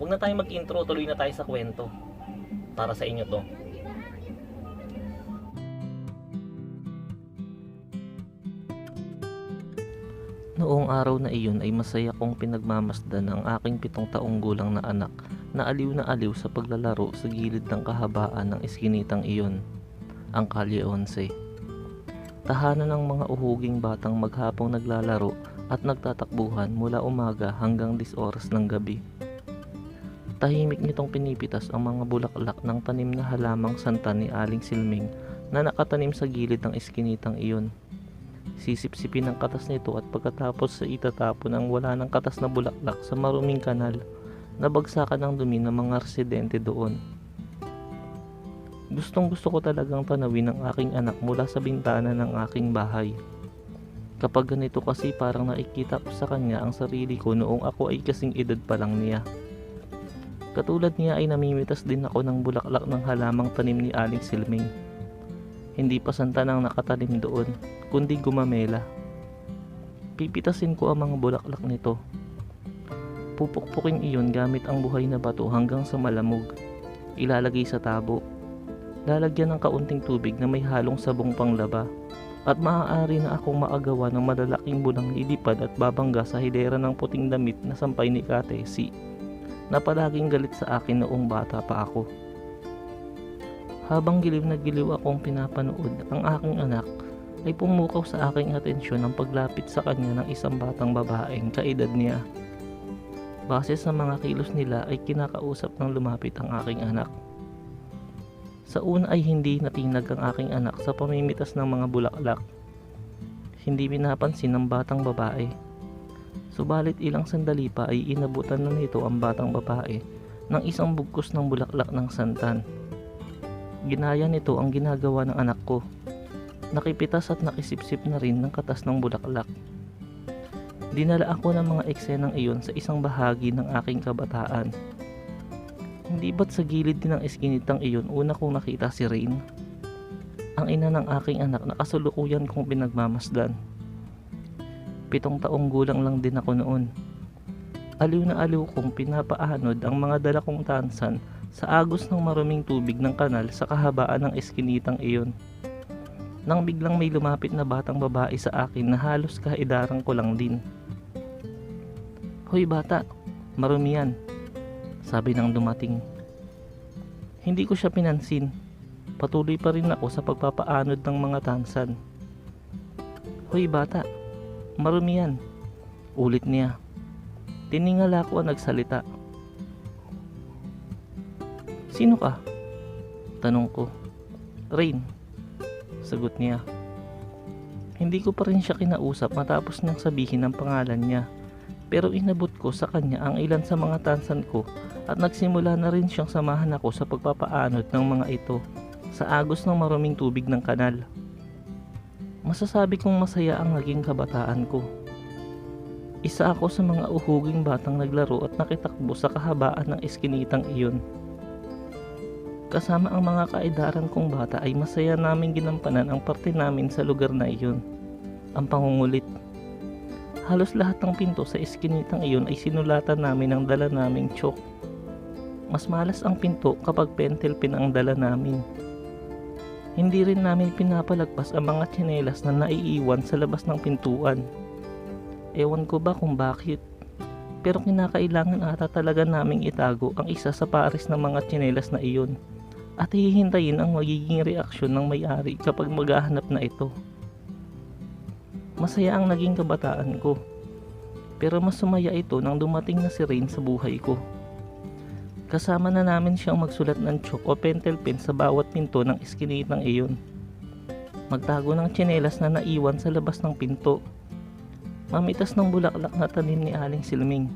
Huwag na tayo mag-intro, tuloy na tayo sa kwento. Para sa inyo to. Noong araw na iyon ay masaya kong pinagmamasdan ang aking 7 taong gulang na anak na aliw sa paglalaro sa gilid ng kahabaan ng iskinitang iyon, ang Kalye 11. Tahanan ng mga uhuging batang maghapong naglalaro at nagtatakbuhan mula umaga hanggang 10 oras ng gabi. Tahimik nitong pinipitas ang mga bulaklak ng tanim na halamang santan ni Aling Silming na nakatanim sa gilid ng iskinitang iyon. Sisipsipin ang katas nito at pagkatapos sa itatapon ang wala ng katas na bulaklak sa maruming kanal na bagsakan ng dumi ng mga residente doon. Gustong gusto ko talagang tanawin ang aking anak mula sa bintana ng aking bahay. Kapag ganito kasi parang nakikita ko sa kanya ang sarili ko noong ako ay kasing edad pa lang niya. Katulad niya ay namimitas din ako ng bulaklak ng halamang tanim ni Aling Silming. Hindi pa santan ang nakatanim doon, kundi gumamela. Pipitasin ko ang mga bulaklak nito. Pupukpukin iyon gamit ang buhay na bato hanggang sa malamog. Ilalagay sa tabo. Lalagyan ng kaunting tubig na may halong sabong panglaba. At maaari na akong maagawa ng malalaking bunang lilipad at babangga sa hilera ng puting damit na sampay ni Katesi, na palaging galit sa akin noong bata pa ako. Habang giliw na giliw akong pinapanood, ang aking anak ay pumukaw sa aking atensyon ang paglapit sa kanya ng isang batang babaeng kaedad niya. Base sa mga kilos nila ay kinakausap ng lumapit ang aking anak. Sa una ay hindi natinag ang aking anak sa pamimitas ng mga bulaklak. Hindi pinapansin ng batang babae. Subalit ilang sandali pa ay inabutan na nito ang batang babae ng isang bugkos ng bulaklak ng santan. Ginaya nito ang ginagawa ng anak ko. Nakipitas at nakisipsip na rin ng katas ng bulaklak. Dinala ako ng mga eksenang iyon sa isang bahagi ng aking kabataan. Hindi ba't sa gilid din ng iskinitang iyon una kong nakita si Rain? Ang ina ng aking anak na kasulukuyan kong pinagmamasdan. 7 taong gulang lang din ako noon. Aliw na aliw kong pinapaanod ang mga dala kong tansan sa agos ng maruming tubig ng kanal sa kahabaan ng iskinitang iyon. Nang biglang may lumapit na batang babae sa akin na halos kaedaran ko lang din. "Hoy bata, marumi yan," sabi nang dumating. Hindi ko siya pinansin. Patuloy pa rin ako sa pagpapaanod ng mga tansan. "Hoy bata, marumi yan," ulit niya. Tiningala ko ang nagsalita. "Sino ka?" tanong ko. "Rain," sagot niya. Hindi ko pa rin siya kinausap matapos niyang sabihin ang pangalan niya, pero inabot ko sa kanya ang ilan sa mga tansan ko at nagsimula na rin siyang samahan ako sa pagpapaanod ng mga ito sa agos ng maruming tubig ng kanal. Masasabi kong masaya ang naging kabataan ko. Isa ako sa mga uhuging batang naglaro at nakitakbo sa kahabaan ng iskinitang iyon. Kasama ang mga kaedaran kong bata ay masaya naming ginampanan ang parte namin sa lugar na iyon, ang pangungulit. Halos lahat ng pinto sa iskinitang iyon ay sinulatan namin ang dala naming tsyok. Mas malas ang pinto kapag pentel pen ang dala namin. Hindi rin namin pinapalagpas ang mga tsinelas na naiiwan sa labas ng pintuan. Ewan ko ba kung bakit, pero kinakailangan ata talaga naming itago ang isa sa pares ng mga tsinelas na iyon at hihintayin ang magiging reaksyon ng may-ari kapag maghahanap na ito. Masaya ang naging kabataan ko, pero mas sumaya ito nang dumating na si Rain sa buhay ko. Kasama na namin siyang magsulat ng tsyok o pentel pen sa bawat pinto ng iskinitang iyon. Magtago ng tsinelas na naiwan sa labas ng pinto. Mamitas ng bulaklak na tanim ni Aling Silming.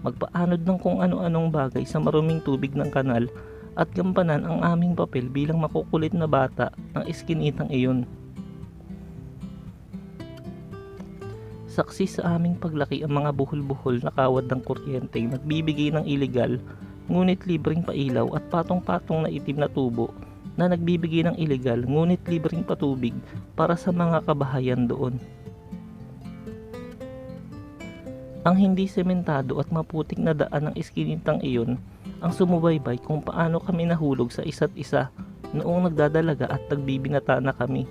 Magpaanod ng kung ano-anong bagay sa maruming tubig ng kanal at gampanan ang aming papel bilang makukulit na bata ng iskinitang iyon. Saksi sa aming paglaki ang mga buhol-buhol na kawad ng kuryenteng nagbibigay ng ilegal ngunit libreng pailaw at patong-patong na itim na tubo na nagbibigay ng ilegal ngunit libreng patubig para sa mga kabahayan doon. Ang hindi sementado at maputik na daan ng iskinitang iyon ang sumubaybay kung paano kami nahulog sa isa't isa noong nagdadalaga at nagbibinata na kami.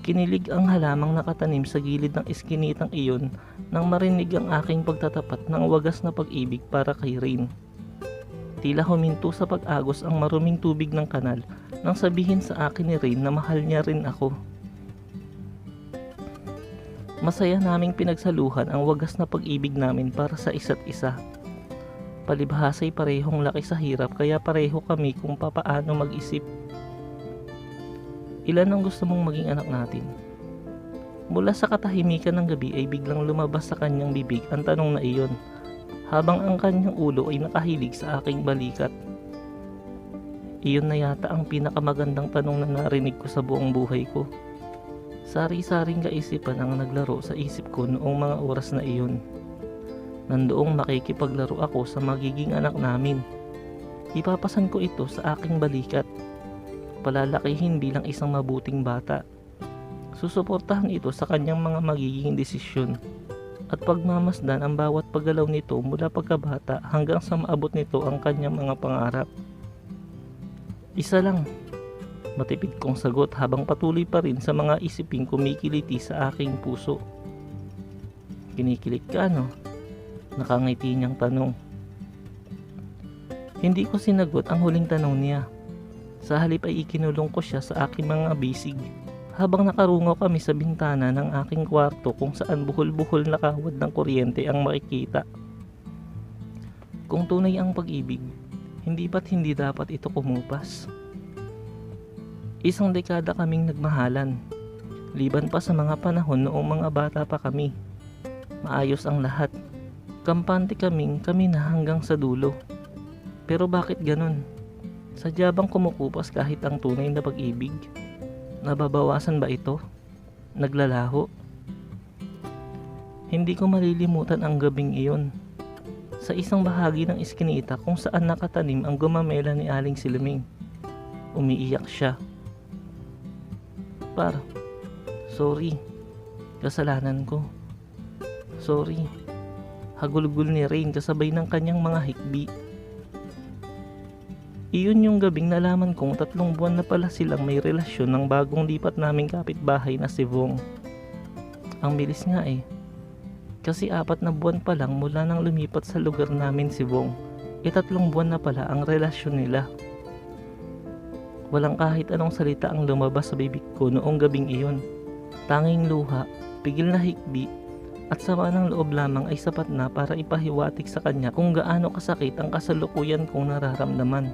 Kinilig ang halamang nakatanim sa gilid ng iskinitang iyon nang marinig ang aking pagtatapat ng wagas na pag-ibig para kay Rain. Tila huminto sa pag-agos ang maruming tubig ng kanal nang sabihin sa akin ni Rain na mahal niya rin ako. Masaya naming pinagsaluhan ang wagas na pag-ibig namin para sa isa't isa. Palibhasa'y parehong laki sa hirap kaya pareho kami kung papaano mag-isip. Ilan ang gusto mong maging anak natin? Mula sa katahimikan ng gabi ay biglang lumabas sa kanyang bibig ang tanong na iyon, habang ang kanyang ulo ay nakahilig sa aking balikat. Iyon na yata ang pinakamagandang tanong na narinig ko sa buong buhay ko. Sari-saring kaisipan ang naglaro sa isip ko noong mga oras na iyon. Nandoong makikipaglaro ako sa magiging anak namin. Ipapasan ko ito sa aking balikat. Palalakihin bilang isang mabuting bata. Susuportahan ito sa kanyang mga magiging desisyon at pagmamasdan ang bawat paggalaw nito mula pagkabata hanggang sa maabot nito ang kanyang mga pangarap. Isa lang, matipid kong sagot habang patuloy pa rin sa mga isiping kumikiliti sa aking puso. Kinikilig ka, no? Nakangiti niyang tanong. Hindi ko sinagot ang huling tanong niya. Sa halip ay ikinulong ko siya sa aking mga bisig habang nakarungaw kami sa bintana ng aking kwarto kung saan buhol-buhol na kawad ng kuryente ang makikita. Kung tunay ang pag-ibig, hindi ba't hindi dapat ito kumupas? Isang dekada kaming nagmahalan, liban pa sa mga panahon noong mga bata pa kami. Maayos ang lahat, kampante kami na hanggang sa dulo. Pero bakit ganun? Sadya bang kumukupas kahit ang tunay na pag-ibig? Nababawasan ba ito? Naglalaho? Hindi ko malilimutan ang gabing iyon. Sa isang bahagi ng iskinita kung saan nakatanim ang gumamela ni Aling Silming. Umiiyak siya. Sorry. Kasalanan ko. Sorry. Hagulgul ni Rain kasabay ng kanyang mga hikbi. Iyon yung gabing nalaman kong 3 buwan na pala silang may relasyon ng bagong lipat naming kapitbahay na si Vong. Ang bilis nga eh. Kasi 4 na buwan pa lang mula nang lumipat sa lugar namin si Vong, 3 buwan na pala ang relasyon nila. Walang kahit anong salita ang lumabas sa bibig ko noong gabing iyon. Tanging luha, pigil na hikbi, at sama ng loob lamang ay sapat na para ipahiwatig sa kanya kung gaano kasakit ang kasalukuyan kong nararamdaman.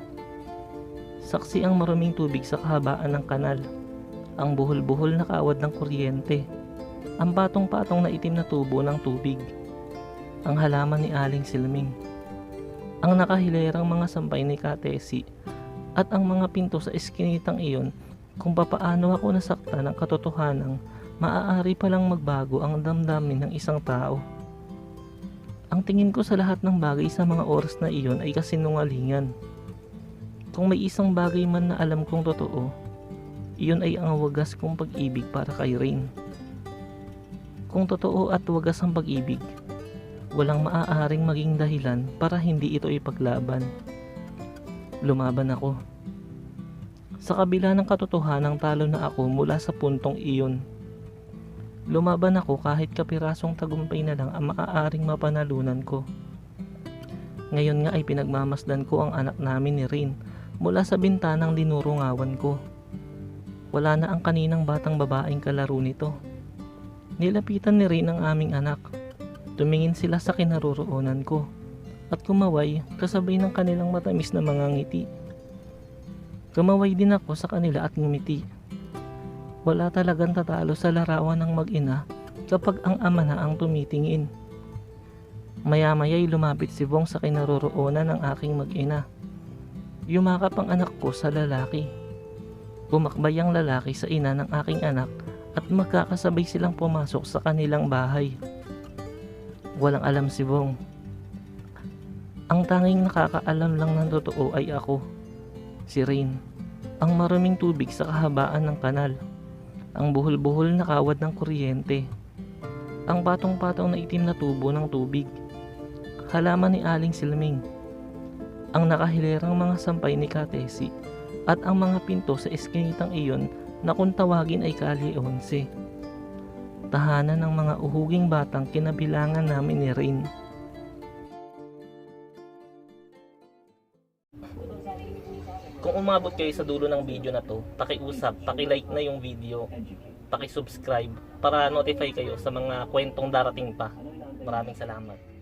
Saksi ang maruming tubig sa kahabaan ng kanal, ang buhol-buhol na kawad ng kuryente, ang patong-patong na itim na tubo ng tubig, ang halaman ni Aling Silming, ang nakahilerang mga sampay ni Katesi, at ang mga pinto sa iskinitang iyon kung papaano ako nasaktan ng katotohanang maaari palang magbago ang damdamin ng isang tao. Ang tingin ko sa lahat ng bagay sa mga oras na iyon ay kasinungalingan. Kung may isang bagay man na alam kong totoo, iyon ay ang wagas kong pag-ibig para kay Rain. Kung totoo at wagas ang pag-ibig, walang maaaring maging dahilan para hindi ito ipaglaban. Lumaban ako. Sa kabila ng katotohanang talo na ako mula sa puntong iyon. Lumaban ako kahit kapirasong tagumpay na lang ang maaaring mapanalunan ko. Ngayon nga ay pinagmamasdan ko ang anak namin ni Rain mula sa bintanang dinurungawan ko. Wala na ang kaninang batang babaeng kalaro nito. Nilapitan ni Rain ang aming anak. Tumingin sila sa kinaroroonan ko at kumaway kasabay ng kanilang matamis na mga ngiti. Kumaway din ako sa kanila at ngumiti. Wala talagang tatalo sa larawan ng mag-ina kapag ang ama na ang tumitingin. Maya-maya'y lumapit si Vong sa kinaroroonan ng aking mag-ina. Yumakap ang anak ko sa lalaki. Pumakbay ang lalaki sa ina ng aking anak at magkakasabay silang pumasok sa kanilang bahay. Walang alam si Vong. Ang tanging nakakaalam lang ng totoo ay ako, si Rain, ang maruming tubig sa kahabaan ng kanal, ang buhol-buhol na kawad ng kuryente, ang patong-patong na itim na tubo ng tubig, halaman ni Aling Silming, ang nakahilerang mga sampay ni Katesi, at ang mga pinto sa eskinitang iyon na kung tawagin ay Kalye 11. Tahanan ng mga uhuging batang kinabilangan namin ni Rain. Kung umabot kayo sa dulo ng video na to, pakiusap, paki-like na yung video, paki-subscribe para notify kayo sa mga kwentong darating pa. Maraming salamat.